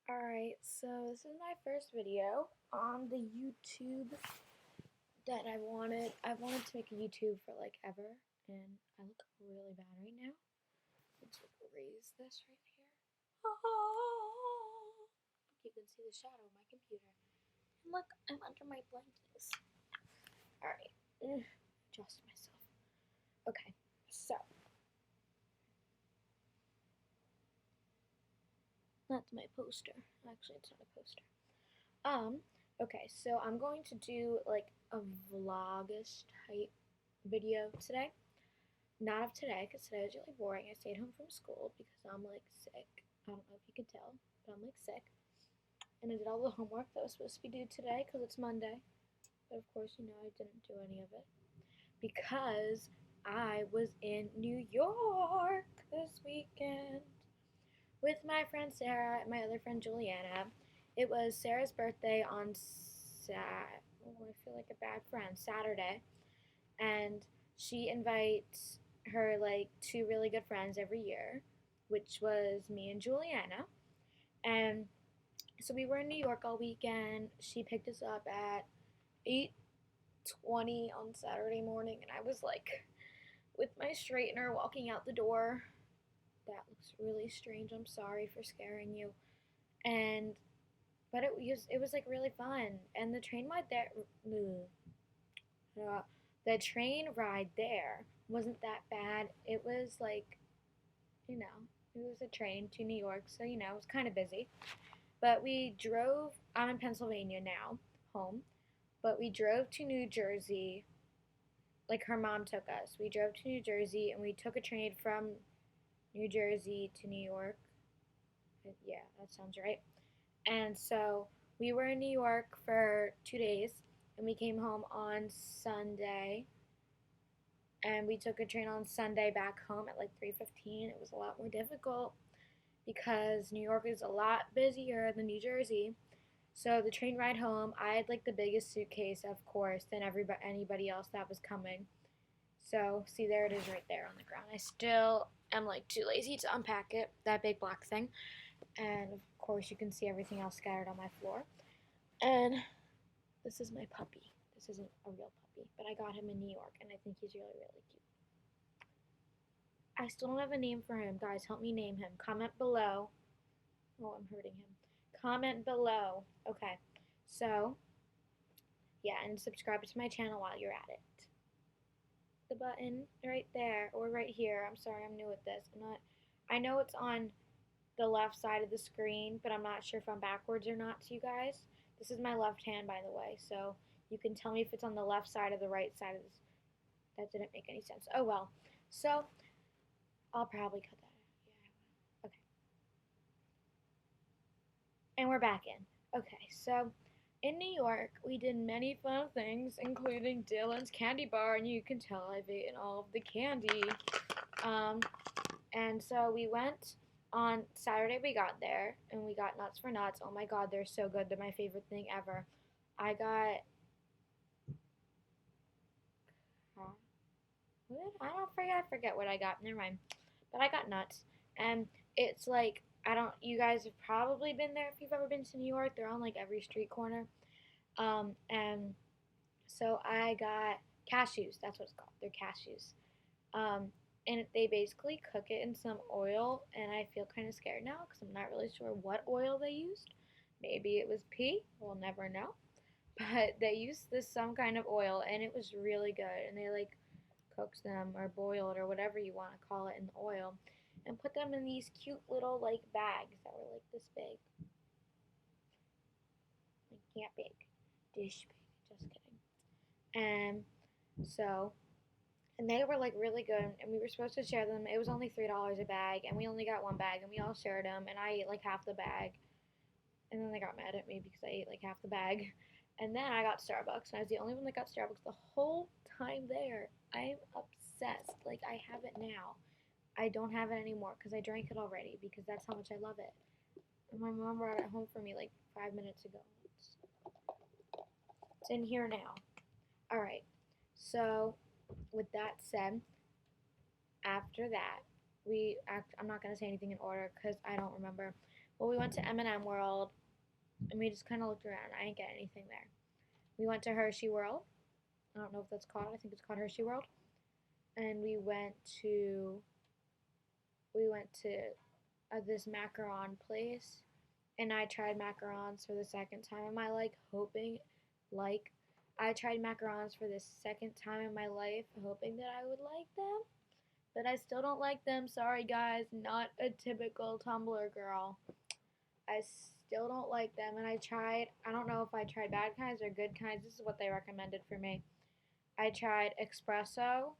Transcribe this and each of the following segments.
Alright, so this is my first video on the YouTube that I wanted. I wanted to make a YouTube for like ever, and I look really bad right now. Let's raise this right here. You can see the shadow of my computer. And look, I'm under my blankets. Alright, adjust myself. Okay, so that's my poster. Actually, it's not a poster. Okay, so I'm going to do like a vlogish type video today. Not of today, because today was really boring. I stayed home from school because I'm like sick. I don't know if you can tell, but I'm like sick. And I did all the homework that was supposed to be due today because it's Monday. But of course, I didn't do any of it because I was in New York this weekend with my friend Sarah and my other friend Juliana. It was Sarah's birthday on I feel like a bad friend, Saturday. And she invites her like two really good friends every year, which was me and Juliana. And so we were in New York all weekend. She picked us up at 8:20 on Saturday morning, and I was like with my straightener walking out the door. That looks really strange. I'm sorry for scaring you. And but it was like really fun. And the train ride there the train ride there wasn't that bad. It was like, you know, it was a train to New York, so it was kind of busy. But we drove, I'm in Pennsylvania now, home, but we drove to New Jersey. Like her mom took us. We drove to New Jersey and we took a train from New Jersey to New York. Yeah, that sounds right. And so we were in New York for 2 days and we came home on Sunday and we took a train on Sunday back home at like 3:15. It was a lot more difficult because New York is a lot busier than New Jersey. So the train ride home, I had like the biggest suitcase, of course, than anybody else that was coming. So see, there it is right there on the ground. I still am like too lazy to unpack it, that big black thing. And of course, you can see everything else scattered on my floor. And this is my puppy. This isn't a real puppy, but I got him in New York, and I think he's really, really cute. I still don't have a name for him. Guys, help me name him. Comment below. Oh, I'm hurting him. Comment below. Okay. So, yeah, and subscribe to my channel while you're at it. The button right there or right here. I'm sorry, I'm new at this. I know it's on the left side of the screen, but I'm not sure if I'm backwards or not to you guys. This is my left hand, by the way, so you can tell me if it's on the left side or the right side of this. That didn't make any sense. Oh well. So I'll probably cut that out. Yeah, okay. And we're back in. Okay, so in New York, we did many fun things, including Dylan's candy bar, and you can tell I've eaten all of the candy. And so we went on Saturday. We got there, and we got nuts for nuts. Oh my God, they're so good. They're my favorite thing ever. I got what? I forget what I got. Never mind. But I got nuts, and it's like I don't. You guys have probably been there if you've ever been to New York. They're on like every street corner. And so I got cashews. That's what it's called. They're cashews. Um, and they basically cook it in some oil, and I feel kind of scared now because I'm not really sure what oil they used. Maybe it was pea. We'll never know. But they used this some kind of oil, and it was really good. And they like cooked them or boiled or whatever you want to call it in the oil, and put them in these cute little like bags that were like this big, like yeah, big, dish big. Just kidding. And so and they were like really good, and we were supposed to share them. It was only $3 a bag, and we only got one bag, and we all shared them, and I ate like half the bag, and then they got mad at me because I ate like half the bag, and then I got Starbucks, and I was the only one that got Starbucks the whole time there. I'm obsessed. Like I have it now. I don't have it anymore because I drank it already because that's how much I love it. And my mom brought it home for me like 5 minutes ago. It's in here now. All right. So with that said, after that, I'm not going to say anything in order because I don't remember. Well, we went to M&M World, and we just kind of looked around. I didn't get anything there. We went to Hershey World. I don't know if that's called. I think it's called Hershey World. And to we went to this macaron place, and I tried macarons for the second time in my life, like I tried macarons for the second time in my life, hoping that I would like them, but I still don't like them. Sorry guys, not a typical Tumblr girl. I still don't like them, and I don't know if I tried bad kinds or good kinds. This is what they recommended for me. I tried espresso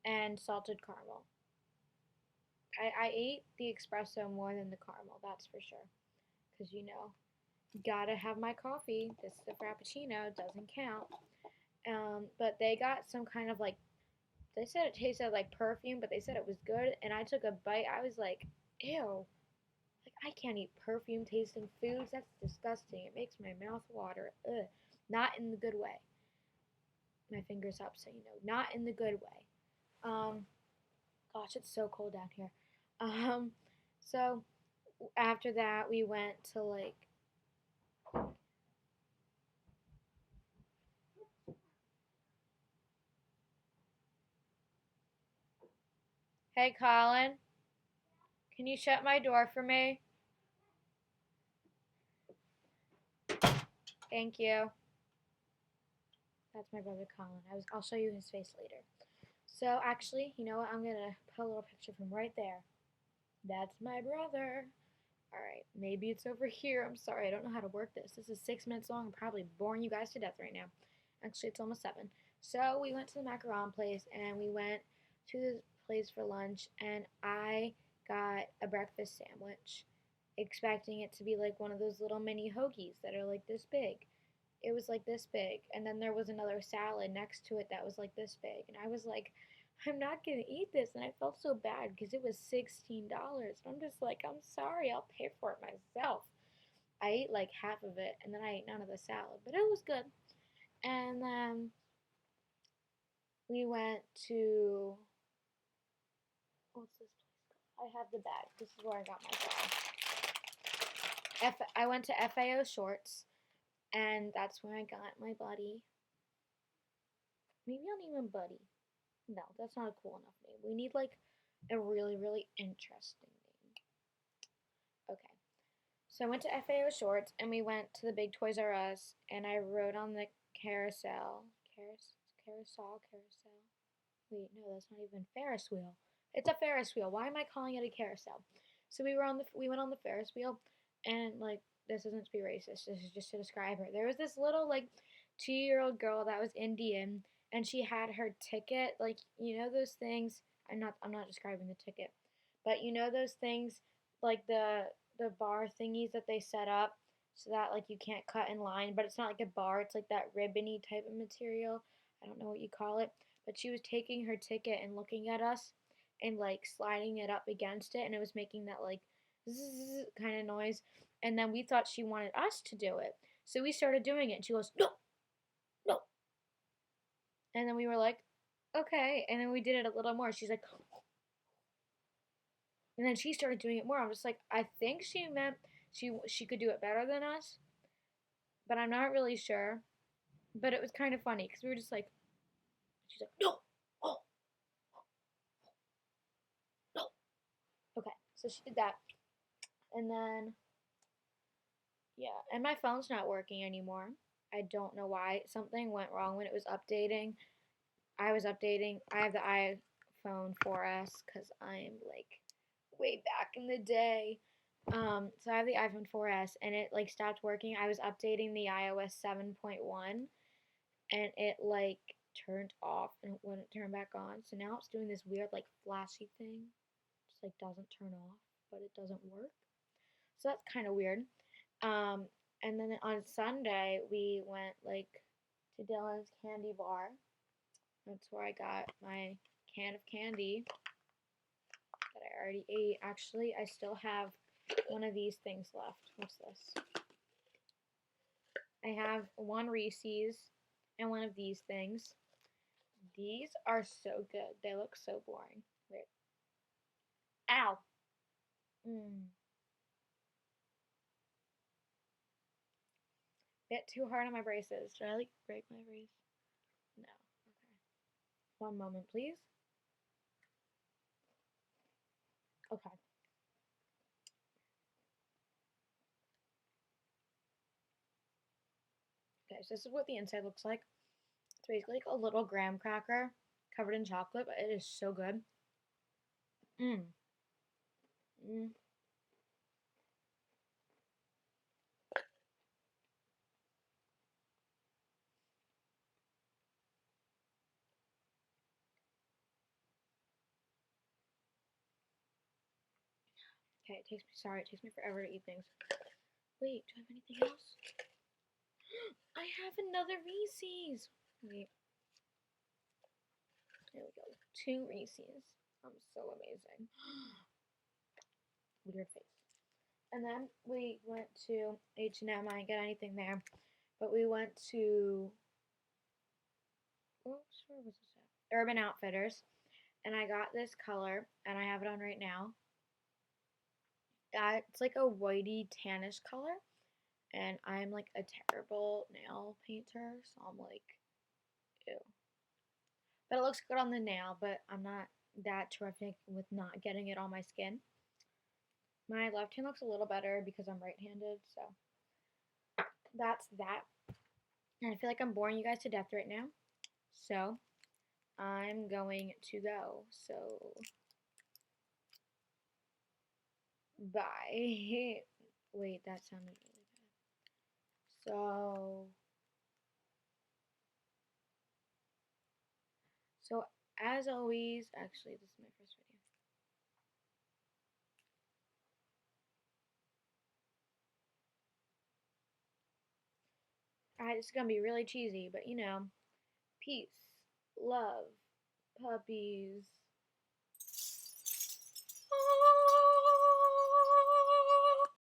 and salted caramel. I ate the espresso more than the caramel, that's for sure. Because, gotta have my coffee. This is a frappuccino, doesn't count. But they got some kind of like, they said it tasted like perfume, but they said it was good. And I took a bite. I was like, ew. Like, I can't eat perfume tasting foods. That's disgusting. It makes my mouth water. Ugh. Not in the good way. My finger's up, so not in the good way. Gosh, it's so cold down here. Um, so after that, we went to like, hey Colin, can you shut my door for me? Thank you. That's my brother Colin. I'll show you his face later. So actually, you know what? I'm gonna put a little picture from right there. That's my brother. All right, maybe it's over here. I'm sorry, I don't know how to work this. This is 6 minutes long. I'm probably boring you guys to death right now. Actually, it's almost 7. So we went to the macaron place, and we went to this place for lunch, and I got a breakfast sandwich, expecting it to be like one of those little mini hoagies that are like this big. It was like this big, and then there was another salad next to it that was like this big, and I was like, I'm not gonna eat this, and I felt so bad because it was $16. I'm just like, I'm sorry, I'll pay for it myself. I ate like half of it, and then I ate none of the salad, but it was good. And then we went to, what's this place called? I have the bag. This is where I got my bag. I went to FAO Shorts, and that's where I got my buddy. Maybe I'll name him Buddy. No, that's not a cool enough name. We need like a really, really interesting name. Okay. So I went to FAO Shorts, and we went to the big Toys R Us, and I rode on the carousel. Carousel. Wait, no, that's not even Ferris wheel. It's a Ferris wheel. Why am I calling it a carousel? So we went on the Ferris wheel, and like, this isn't to be racist. This is just to describe her. There was this little like 2-year-old girl that was Indian, and she had her ticket, like, those things. I'm not describing the ticket, but those things, like the bar thingies that they set up so that like you can't cut in line, but it's not like a bar. It's like that ribbony type of material. I don't know what you call it, but she was taking her ticket and looking at us and like sliding it up against it, and it was making that like zzz kind of noise. And then we thought she wanted us to do it, so we started doing it. And she goes, no, no. And then we were like, okay. And then we did it a little more. She's like, and then she started doing it more. I'm just like, I think she meant she could do it better than us, but I'm not really sure. But it was kind of funny because we were just like, she's like, no, oh, no. Okay, so she did that, and then yeah, and my phone's not working anymore. I don't know why. Something went wrong when it was updating. I was updating. I have the iPhone 4S because I'm like way back in the day. So I have the iPhone 4S, and it like stopped working. I was updating the iOS 7.1, and it like turned off and it wouldn't turn back on. So now it's doing this weird like flashy thing. Just like doesn't turn off, but it doesn't work. So that's kind of weird. Um, and then on Sunday we went like to Dylan's candy bar. That's where I got my can of candy that I already ate. Actually, I still have one of these things left. What's this? I have one Reese's and one of these things. These are so good. They look so boring. Wait. Ow. Mm. Hit too hard on my braces. Should I like break my brace? No. Okay. One moment, please. Okay. Okay, so this is what the inside looks like. It's basically like a little graham cracker covered in chocolate, but it is so good. Mmm. Mm. Okay, it takes me forever to eat things. Wait, do I have anything else? I have another Reese's. Wait, there we go. Two Reese's. I'm so amazing. Weird face. And then we went to H&M. I didn't get anything there, but we went to oops, where was this at? Urban Outfitters, and I got this color, and I have it on right now. It's like a whitey tannish color, and I'm like a terrible nail painter, so I'm like, ew. But it looks good on the nail, but I'm not that terrific with not getting it on my skin. My left hand looks a little better because I'm right-handed, so that's that. And I feel like I'm boring you guys to death right now, so I'm going to go. So bye. Wait, that sounded really bad. So as always, actually, this is my first video. Alright, this is gonna be really cheesy, but you know, peace, love, puppies.